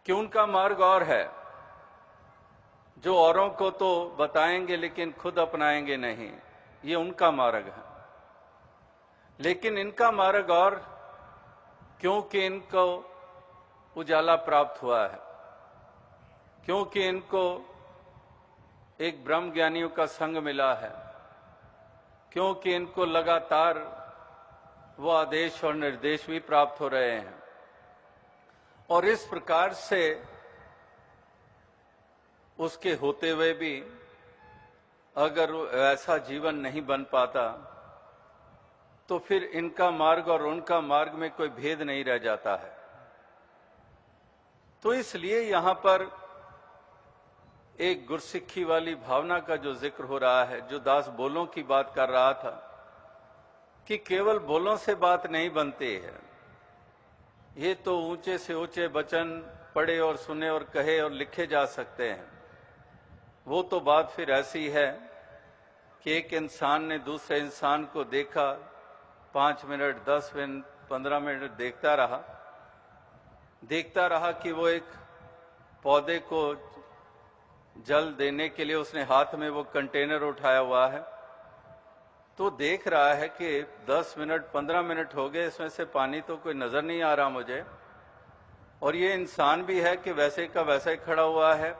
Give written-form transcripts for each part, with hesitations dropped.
कि उनका मार्ग और है, जो औरों को तो बताएंगे लेकिन खुद अपनाएंगे नहीं, ये उनका मार्ग है। लेकिन इनका मार्ग और, क्योंकि इनको उजाला प्राप्त हुआ है, क्योंकि इनको एक ब्रह्म ज्ञानियों का संग मिला है, क्योंकि इनको लगातार वो आदेश और निर्देश भी प्राप्त हो रहे हैं। और इस प्रकार से उसके होते हुए भी अगर ऐसा जीवन नहीं बन पाता तो फिर इनका मार्ग और उनका मार्ग में कोई भेद नहीं रह जाता है। तो इसलिए यहां पर एक गुरसिक्खी वाली भावना का जो जिक्र हो रहा है, जो दास बोलों की बात कर रहा था कि केवल बोलों से बात नहीं बनती है, ये तो ऊंचे से ऊंचे वचन पढ़े और सुने और कहे और लिखे जा सकते हैं। वो तो बात फिर ऐसी है कि एक इंसान ने दूसरे इंसान को देखा, 5 मिनट 10 मिनट 15 मिनट देखता रहा कि वो एक पौधे को जल देने के लिए उसने हाथ में वो कंटेनर उठाया हुआ है, तो देख रहा है कि 10 मिनट 15 मिनट हो गए, इसमें से पानी तो कोई नजर नहीं आ रहा मुझे, और ये इंसान भी है कि वैसे का वैसा ही खड़ा हुआ है,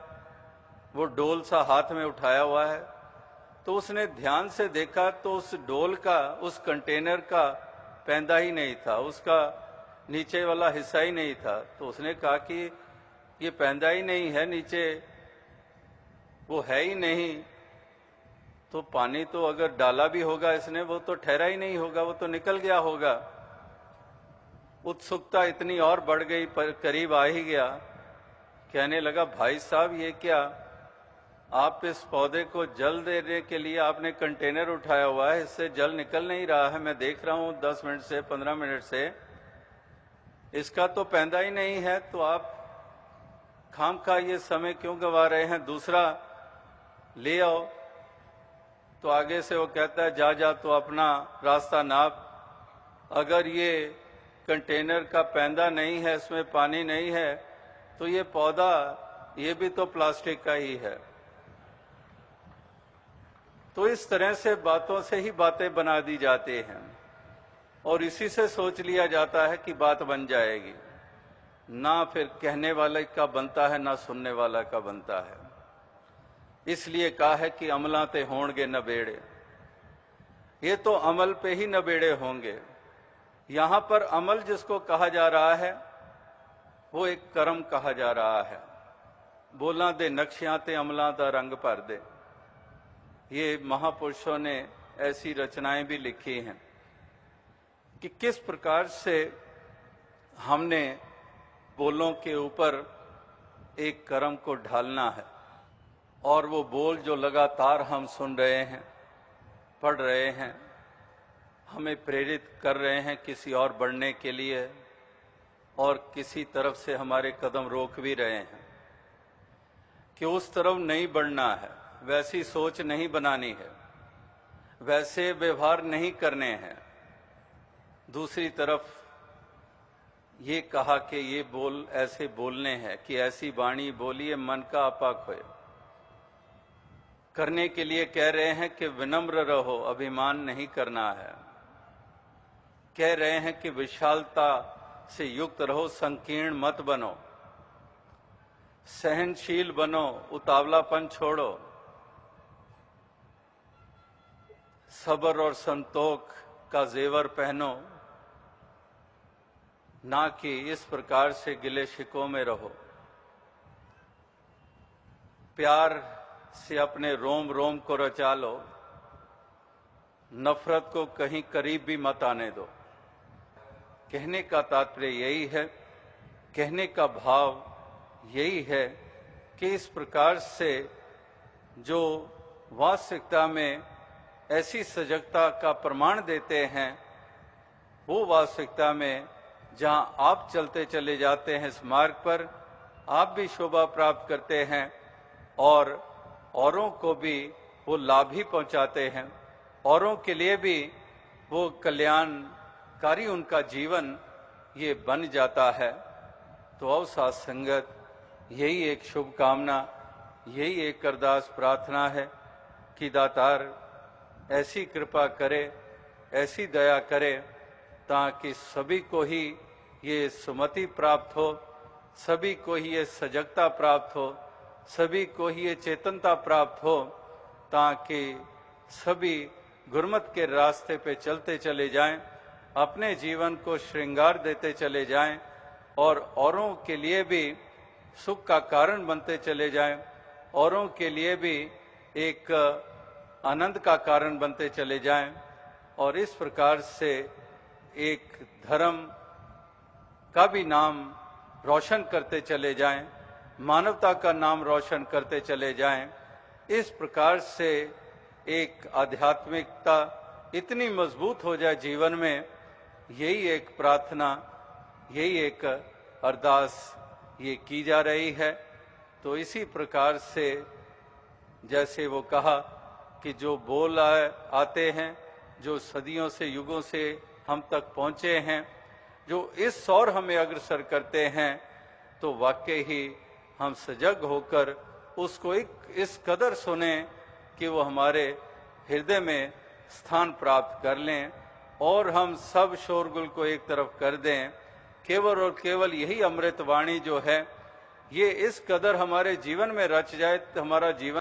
वो डोल सा हाथ में उठाया हुआ है। तो उसने ध्यान से देखा तो उस डोल का, उस कंटेनर का पैंदा ही नहीं था, उसका नीचे वाला हिस्सा ही नहीं था। तो उसने कहा कि ये पैंदा ही नहीं है, नीचे वो है ही नहीं, तो पानी तो अगर डाला भी होगा इसने, वो तो ठहरा ही नहीं होगा, वो तो निकल गया होगा। उत्सुकता इतनी और बढ़ गई, पर करीब आ ही गया। कहने लगा, भाई साहब ये क्या, आप इस पौधे को जल देने के लिए आपने कंटेनर उठाया हुआ है, इससे जल निकल नहीं रहा है, मैं देख रहा हूं 10 मिनट से 15 मिनट से, इसका तो पैंदा ही नहीं है, तो आप खामखा ये समय क्यों गंवा रहे हैं, दूसरा ले आओ। तो आगे से वो कहता है, जा तो अपना रास्ता नाप, अगर ये कंटेनर का पैंदा नहीं है, इसमें पानी नहीं है, तो ये पौधा ये भी तो प्लास्टिक का ही है। तो इस तरह से बातों से ही बातें बना दी जाती हैं और इसी से सोच लिया जाता है कि बात बन जाएगी। ना फिर कहने वाले का बनता है, ना सुनने वाला का बनता है। इसलिए कहा है कि अमलाते होंगे नबेड़े, ये तो अमल पे ही नबेड़े होंगे। यहां पर अमल जिसको कहा जा रहा है वो एक कर्म कहा जा रहा है। बोला दे नक्शियां ते अमला दा रंग भर दे, ये महापुरुषों ने ऐसी रचनाएं भी लिखी हैं कि किस प्रकार से हमने बोलों के ऊपर एक कर्म को ढालना है, और वो बोल जो लगातार हम सुन रहे हैं, पढ़ रहे हैं, हमें प्रेरित कर रहे हैं किसी और बढ़ने के लिए, और किसी तरफ से हमारे कदम रोक भी रहे हैं कि उस तरफ नहीं बढ़ना है, वैसी सोच नहीं बनानी है, वैसे व्यवहार नहीं करने हैं। दूसरी तरफ ये कहा कि ये बोल ऐसे बोलने हैं कि ऐसी वाणी बोलिए मन का आपा खोए। करने के लिए कह रहे हैं कि विनम्र रहो, अभिमान नहीं करना है। कह रहे हैं कि विशालता से युक्त रहो, संकीर्ण मत बनो, सहनशील बनो, उतावलापन छोड़ो, सब्र और संतोख का जेवर पहनो, ना कि इस प्रकार से गिले शिकों में रहो। प्यार से अपने रोम रोम को रचा लो, नफरत को कहीं करीब भी मत आने दो। कहने का तात्पर्य यही है, कहने का भाव यही है कि इस प्रकार से जो वास्तविकता में ऐसी सजगता का प्रमाण देते हैं, वो वास्तविकता में जहां आप चलते चले जाते हैं इस मार्ग पर, आप भी शोभा प्राप्त करते हैं और औरों को भी वो लाभ ही पहुंचाते हैं, औरों के लिए भी वो कल्याणकारी उनका जीवन ये बन जाता है। तो आओ साथ संगत यही एक शुभकामना, यही एक अरदास प्रार्थना है कि दातार ऐसी कृपा करे, ऐसी दया करे ताकि सभी को ही ये सुमति प्राप्त हो, सभी को ही ये सजगता प्राप्त हो, सभी को ही ये चेतनता प्राप्त हो, ताकि सभी गुरमत के रास्ते पे चलते चले जाएं, अपने जीवन को श्रृंगार देते चले जाएं और औरों के लिए भी सुख का कारण बनते चले जाएं, औरों के लिए भी एक आनंद का कारण बनते चले जाएं और इस प्रकार से एक धर्म का भी नाम रोशन करते चले जाएं, मानवता का नाम रोशन करते चले जाएं। इस प्रकार से एक आध्यात्मिकता इतनी मजबूत हो जाए जीवन में, यही एक प्रार्थना, यही एक अरदास ये की जा रही है। तो इसी प्रकार से जैसे वो कहा कि जो बोल आते हैं, जो सदियों से युगों से हम तक पहुंचे हैं, जो इस ओर हमें अग्रसर करते हैं, तो वाकई ही हम सजग होकर उसको इस कदर सुने कि वो हमारे हृदय में स्थान प्राप्त कर लें और हम सब शोरगुल को एक तरफ कर दें। केवल और केवल यही अमृत वाणी जो है, ये इस कदर हमारे जीवन में रच जाए तो हमारा जीवन